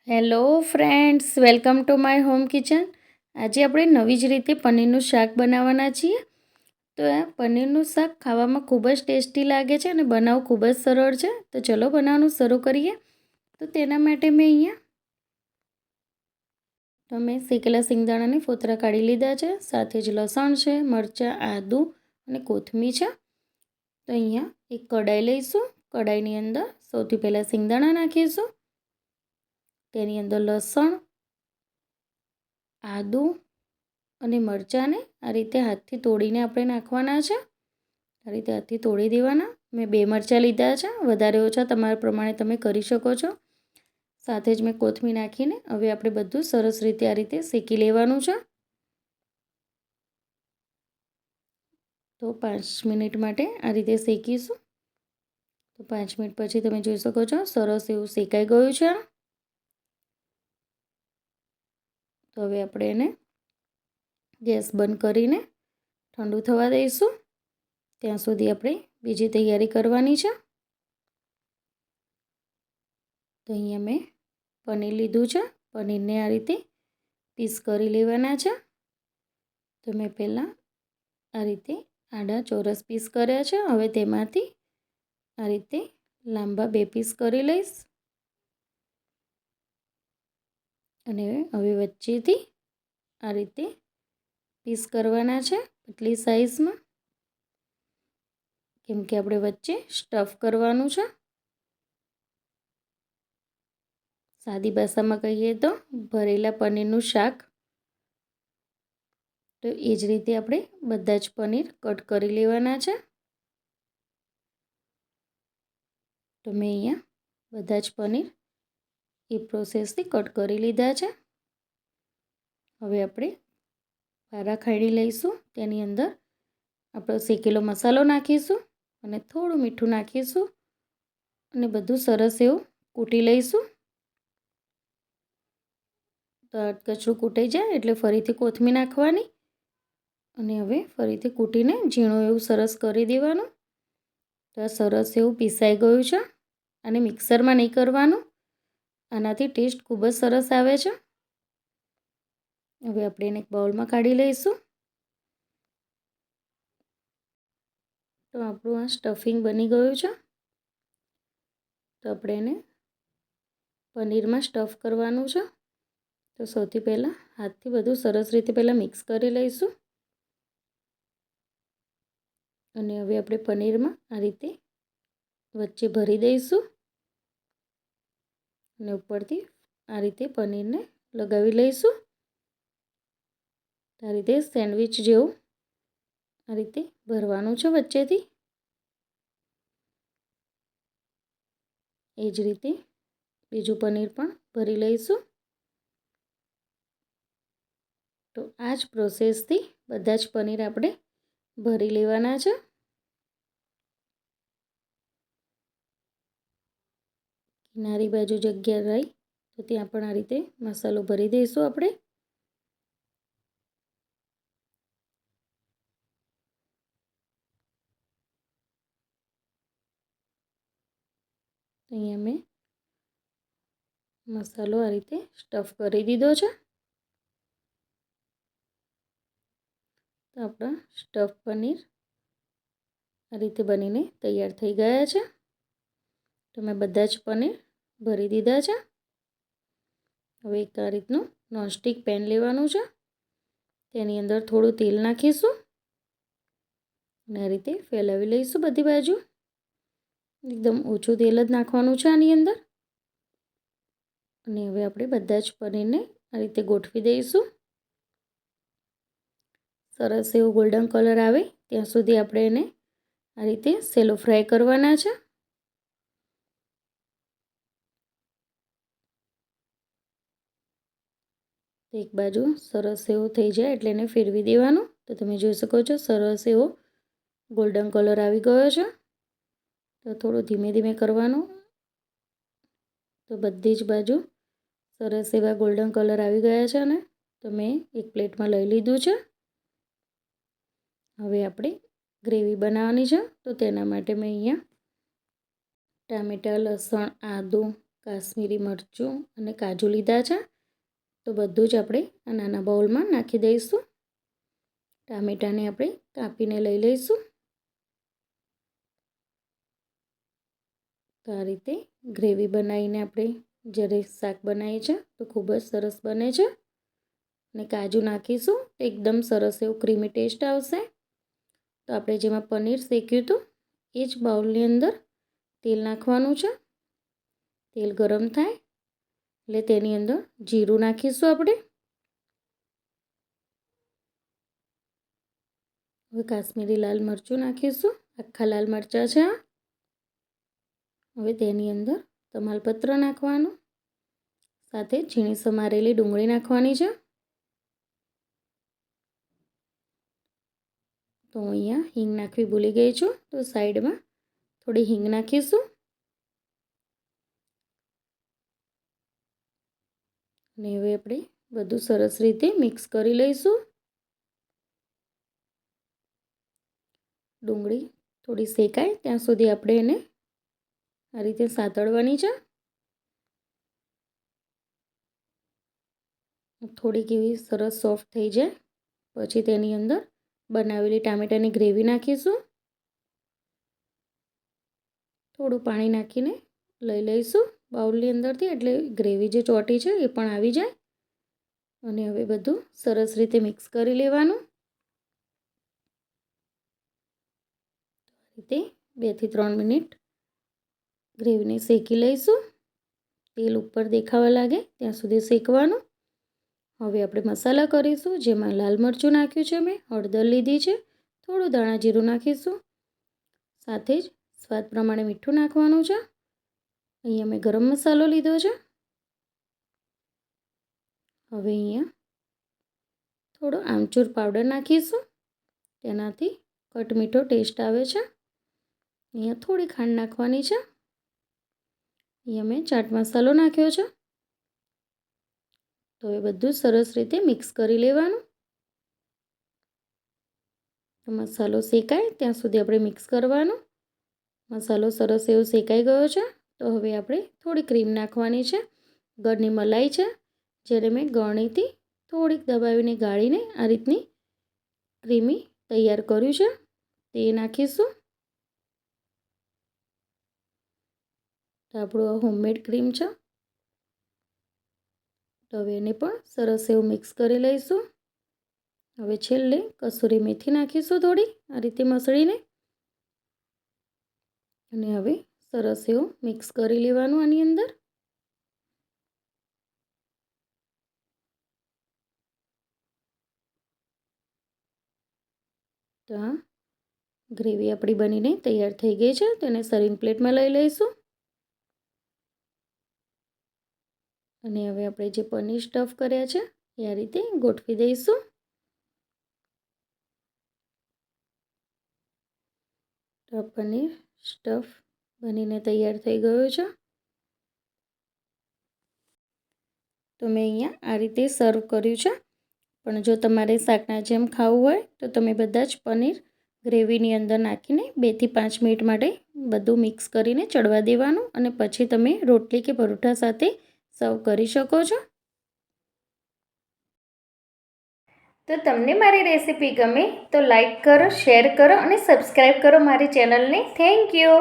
Hello friends, welcome to my home kitchen. આજે આપણે નવી જ રીતે પનીરનું શાક બનાવવાના છીએ. તો આ પનીરનું શાક ખાવામાં ખૂબ જ ટેસ્ટી લાગે છે અને બનાવવું ખૂબ જ સરળ છે. તો ચલો બનાવવાનું શરૂ કરીએ. તો તેના માટે મેં શેકેલા સિંગદાણાને ફોતરા કાઢી લીધા છે. સાથે જ લસણ છે, મરચાં, આદું અને કોથમીર છે. તો અહીંયા એક કઢાઈ લઈશું. કઢાઈની અંદર સૌથી પહેલાં સિંગદાણા નાખીશું. તેની અંદર લસણ, આદું અને મરચાંને આ રીતે હાથથી તોડીને આપણે નાખવાના છે. આ રીતે હાથથી તોડી દેવાના. મેં 2 મરચાં લીધા છે, વધારે ઓછા તમારા પ્રમાણે તમે કરી શકો છો. સાથે જ મેં કોથમીર નાખીને હવે આપણે બધું સરસ રીતે આ રીતે શેકી લેવાનું છે. તો 5 મિનિટ માટે આ રીતે શેકીશું. તો 5 મિનિટ પછી તમે જોઈ શકો છો સરસ એવું શેકાઈ ગયું છે. તો હવે આપણે એને ગેસ બંધ કરીને ઠંડુ થવા દઈશું. ત્યાં સુધી આપણે બીજી તૈયારી કરવાની છે. તો અહીંયા મેં પનીર લીધું છે. પનીરને આ રીતે પીસ કરી લેવાના છે. તો મેં પહેલાં આ રીતે આડા ચોરસ પીસ કર્યા છે. હવે તેમાંથી આ રીતે લાંબા 2 પીસ કરી લઈશ અને હવે વચ્ચેથી આ રીતે પીસ કરવાના છે પતલી સાઈઝમાં, કેમ કે આપણે વચ્ચે સ્ટફ કરવાનું છે. સાદી ભાષામાં કહીએ તો ભરેલા પનીરનું શાક. તો એ જ રીતે આપણે બધા જ પનીર કટ કરી લેવાના છે. તો મેં અહીંયા બધા જ પનીર એ પ્રોસેસથી કટ કરી લીધા છે. હવે આપણે પારા ખાડી લઈશું. તેની અંદર આપણો શેકેલો મસાલો નાખીશું અને થોડું મીઠું નાખીશું અને બધું સરસ એવું કૂટી લઈશું. તો કચરું કૂટાઈ જાય એટલે ફરીથી કોથમીર નાખવાની અને હવે ફરીથી કૂટીને ઝીણું એવું સરસ કરી દેવાનું. તો આ સરસ એવું પીસાઈ ગયું છે. અને મિક્સરમાં નહીં કરવાનું, આનાથી ટેસ્ટ ખૂબ જ સરસ આવે છે. હવે આપણે એને એક બાઉલમાં કાઢી લઈશું. તો આપણું આ સ્ટફિંગ બની ગયું છે. તો આપણે એને પનીરમાં સ્ટફ કરવાનું છે. તો સૌથી પહેલાં હાથથી બધું સરસ રીતે પહેલાં મિક્સ કરી લઈશું અને હવે આપણે પનીરમાં આ રીતે વચ્ચે ભરી દઈશું અને ઉપરથી આ રીતે પનીરને લગાવી લઈશું. આ રીતે સેન્ડવિચ જેવું આ રીતે ભરવાનું છે વચ્ચેથી. એ જ રીતે બીજું પનીર પણ ભરી લઈશું. તો આ જ પ્રોસેસથી બધા જ પનીર આપણે ભરી લેવાના છે. કિનારી બાજુ જગ્યા રહી તો ત્યાં પણ આ રીતે મસાલો ભરી દઈશું આપણે. અહીંયા મેં મસાલો આ રીતે સ્ટફ કરી દીધો છે. તો આપણા સ્ટફ પનીર આ રીતે બનીને તૈયાર થઈ ગયા છે. તો મેં બધા જ પનીર ભરી દીધા છે. હવે એક આ રીતનું નોનસ્ટિક પેન લેવાનું છે. તેની અંદર થોડું તેલ નાખીશું અને આ રીતે ફેલાવી લઈશું બધી બાજુ. એકદમ ઓછું તેલ જ નાખવાનું છે આની અંદર. અને હવે આપણે બધા જ પનીરને આ રીતે ગોઠવી દઈશું. સરસ એવો ગોલ્ડન કલર આવે ત્યાં સુધી આપણે એને આ રીતે સેલો ફ્રાય કરવાના છે. એક બાજુ સરસ એવો થઈ જાય એટલે એને ફેરવી દેવાનું. તો તમે જોઈ શકો છો સરસ એવો ગોલ્ડન કલર આવી ગયો છે. તો થોડું ધીમે ધીમે કરવાનું. તો બધી જ બાજુ સરસ એવા ગોલ્ડન કલર આવી ગયા છે ને તો મેં એક પ્લેટમાં લઈ લીધું છે. હવે આપણે ગ્રેવી બનાવવાની છે. તો તેના માટે મેં અહીંયા ટામેટાં, લસણ, આદું કાશ્મીરી મરચું અને કાજુ લીધા છે. તો બધું જ આપણે આ નાના બાઉલમાં નાખી દઈશું. ટામેટાને આપણે કાપીને લઈ લઈશું. તો આ રીતે ગ્રેવી બનાવીને આપણે જ્યારે શાક બનાવીએ છીએ તો ખૂબ જ સરસ બને છે. અને કાજુ નાખીશું તો એકદમ સરસ એવું ક્રીમી ટેસ્ટ આવશે. તો આપણે જેમાં પનીર શેક્યું હતું એ જ બાઉલની અંદર તેલ નાખવાનું છે. તેલ ગરમ થાય એટલે તેની અંદર જીરું નાખીશું આપણે. હવે કાશ્મીરી લાલ મરચું નાખીશું. આખા લાલ મરચાં છે. હવે તેની અંદર તમાલપત્ર નાખવાનું, સાથે ઝીણી સમારેલી ડુંગળી નાખવાની છે. તો અહીંયા હિંગ નાખવી ભૂલી ગઈ છું, તો સાઈડમાં થોડી હિંગ નાખીશું. અને હવે આપણે બધું સરસ રીતે મિક્સ કરી લઈશું. ડુંગળી થોડી શેકાય ત્યાં સુધી આપણે એને આ રીતે સાતળવાની છે. થોડીક એવી સરસ સોફ્ટ થઈ જાય પછી તેની અંદર બનાવેલી ટામેટાની ગ્રેવી નાખીશું. થોડું પાણી નાખીને લઈ લઈશું બાઉલની અંદરથી, એટલે ગ્રેવી જે ચોટી છે એ પણ આવી જાય. અને હવે બધું સરસ રીતે મિક્સ કરી લેવાનું. આ રીતે 2 થી 3 મિનિટ ગ્રેવીને શેકી લઈશું. તેલ ઉપર દેખાવા લાગે ત્યાં સુધી શેકવાનું. હવે આપણે મસાલા કરીશું, જેમાં લાલ મરચું નાખ્યું છે, મેં હળદર લીધી છે, થોડું ધાણા જીરું નાખીશું. સાથે જ સ્વાદ પ્રમાણે મીઠું નાખવાનું છે. અહીંયા મેં ગરમ મસાલો લીધો છે. હવે અહીંયા થોડો આમચૂર પાવડર નાખીશું, તેનાથી કટ મીઠો ટેસ્ટ આવે છે. અહીંયા થોડી ખાંડ નાખવાની છે. અહીંયા મેં ચાટ મસાલો નાખ્યો છે. તો એ બધું સરસ રીતે મિક્સ કરી લેવાનું. મસાલો શેકાય ત્યાં સુધી આપણે મિક્સ કરવાનું. મસાલો સરસ એવો શેકાઈ ગયો છે. તો હવે આપણે થોડી ક્રીમ નાખવાની છે. ઘરની મલાઈ છે, જ્યારે મેં ગળણીથી થોડીક દબાવીને ગાળીને આ રીતની ક્રીમી તૈયાર કર્યું છે, તે નાખીશું. તો આપણું હોમમેડ ક્રીમ છે. તો હવે એને પણ સરસ એવું મિક્સ કરી લઈશું. હવે છેલ્લે કસૂરી મેથી નાખીશું થોડી, આ રીતે મસળીને. અને હવે સરસ એવું મિક્સ કરી લેવાનું આની અંદર. તો આ ગ્રેવી આપણી બનીને તૈયાર થઈ ગઈ છે. તેને સર્વિંગ પ્લેટમાં લઈ લઈશું. અને હવે આપણે જે પનીર સ્ટફ કર્યા છે એ આ રીતે ગોઠવી દઈશું. તો પનીર સ્ટફ બનીને તૈયાર થઈ ગયો છે. તો મેં અહીંયા આ રીતે સર્વ કર્યું છે. પણ જો તમારે શાકના જેમ ખાવું હોય તો તમે બધા જ પનીર ગ્રેવીની અંદર નાખીને 2 થી 5 મિનિટ માટે બધું મિક્સ કરીને ચડવા દેવાનું, અને પછી તમે રોટલી કે પરોઠા સાથે સર્વ કરી શકો છો. તો તમને મારી રેસીપી ગમે તો લાઈક કરો, શેર કરો અને સબસ્ક્રાઈબ કરો મારી ચેનલને. Thank you.